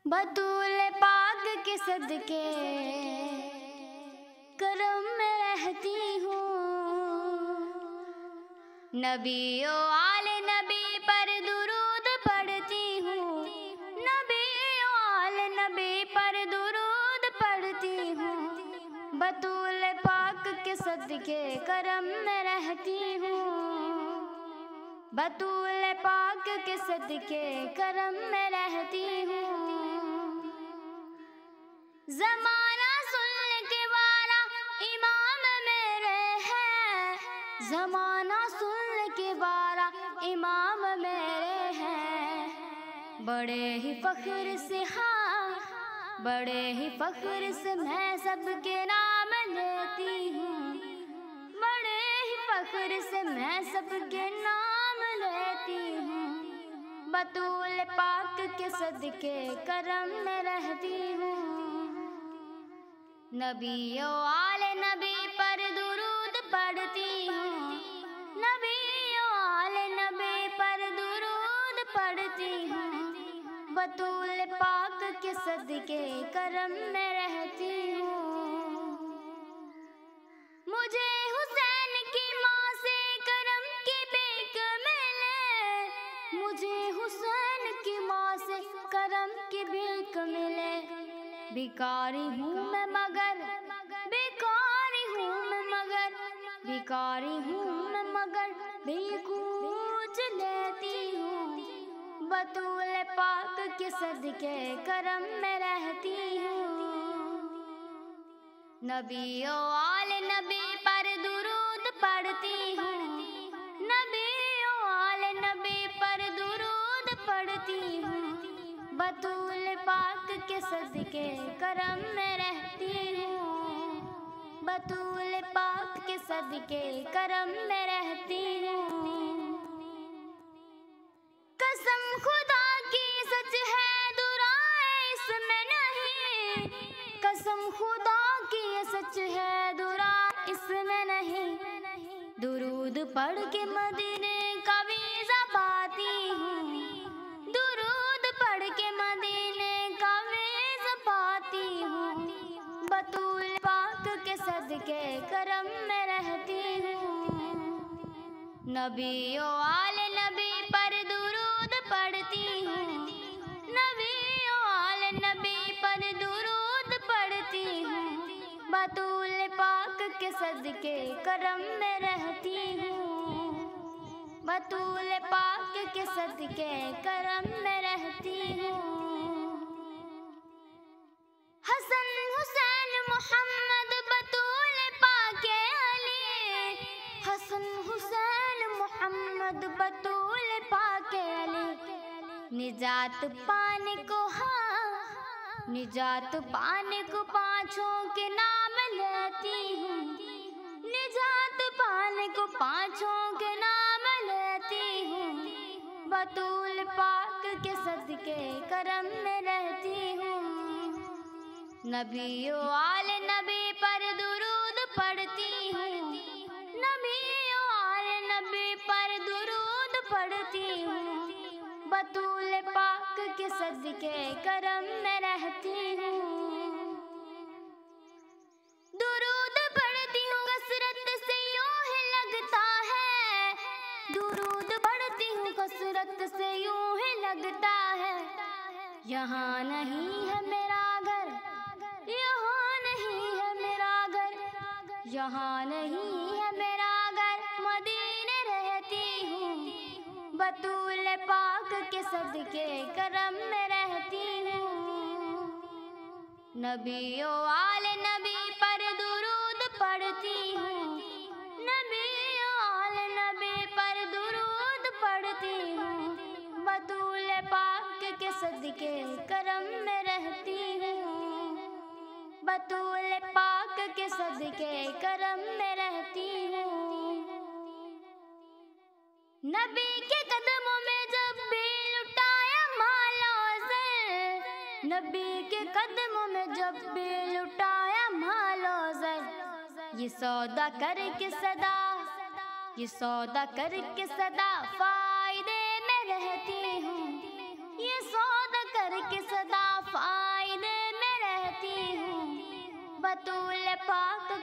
بطول پاک کے صدقے کرم میں رہتی ہوں، نبی و آل نبی پر درود پڑھتی ہوں، نبی و آل نبی پر درود پڑھتی ہوں، بطول پاک کے صدقے کرم میں رہتی ہوں، بطول پاک کے صدقے کرم میں رہتی ہوں۔ زمانہ سن کے وارا امام میرے ہیں، زمانہ سن کے وارا امام میرے ہیں، بڑے ہی فخر سے، ہاں بڑے ہی فخر سے میں سب کے نام لیتی ہوں، بڑے ہی فخر سے میں سب کے نام لیتی ہوں، بطول پاک کے صدقے کرم میں رہتی ہوں، نبی و آل نبی پر درود پڑھتی ہوں، نبی و آل نبی پر درود پڑھتی ہوں، بطول پاک کے صدقے کرم میں رہتی ہوں۔ مجھے حسین کی ماں سے کرم کی بھیک ملے، مجھے حسین کی ماں سے کرم کی بھیک ملے، بیکاری ہوں میں مگر، بیکاری ہوں میں مگر، بیکاری ہوں میں مگر بھی کچھ لیتی ہوں، بطول پاک کے صدقے کرم میں رہتی ہوں، نبی و آل نبی پر درود پڑھتی ہوں، نبی و آل نبی پر درود پڑھتی ہوں، بطول پاک کے صدقے کرم میں رہتی ہوں، بطول پاک کے صدقے کرم میں رہتی ہوں۔ قسم خدا کی سچ ہے درائے اس میں نہیں، قسم خدا کی سچ ہے درائے اس میں نہیں، درود پڑھ کے مدینے کا ویزا پاتی ہوں، درود پڑھ کے مدینے کا ویزا پاتی ہوں، بطول پاک کے صدقے کرم میں رہتی ہوں، نبی و آل نبی پر درود پڑھتی ہوں، نبی و آل نبی پر درود پڑھتی ہوں، بطول پاک کے صدقے کرم میں رہتی ہوں، بطول پاک کے صدقے کرم میں رہتی ہوں۔ حسن حسین محمد بطول پاک علی، حسن حسین محمد بطول پاک علی، نجات پانے کو، ہاں نجات پانے کو پانچوں کے نام لیتی ہوں، نجات پانے کو پانچوں کے نام لیتی ہوں، بطول پاک کے صدقے کرم میں رہتی ہوں، نبی و آل نبی پر درود پڑھتی ہوں، نبی و آل نبی پر درود پڑھتی ہوں، بطول پاک کے صدقے کرم میں رہتی ہوں، درود پڑھتی ہوں کثرت سے یوں ہی لگتا ہے، درود پڑھتی ہوں کثرت سے یوں ہی لگتا ہے، یہاں نہیں ہے میرا گھر، یہاں نہیں ہے میرا گھر، یہاں نہیں ہے میرا گھر، مدینے رہتی ہوں، بطول پاک کے صدقے کرم میں رہتی ہوں، نبی و آل نبی پر درود پڑھتی ہوں، نبی و آل نبی پر درود پڑھتی ہوں، بطول پاک کے صدقے کرم میں رہتی ہوں، بطول پاک کے صدقے کرم میں رہتی ہوں، نبی کے قدموں میں جب بھی لٹایا مال و زر، نبی کے قدموں میں جب بھی لٹایا مال و زر، یہ سودا کر کے صدا، یہ سودا کر کے صدا فائدے میں رہتی ہوں، یہ سودا کر کے صدا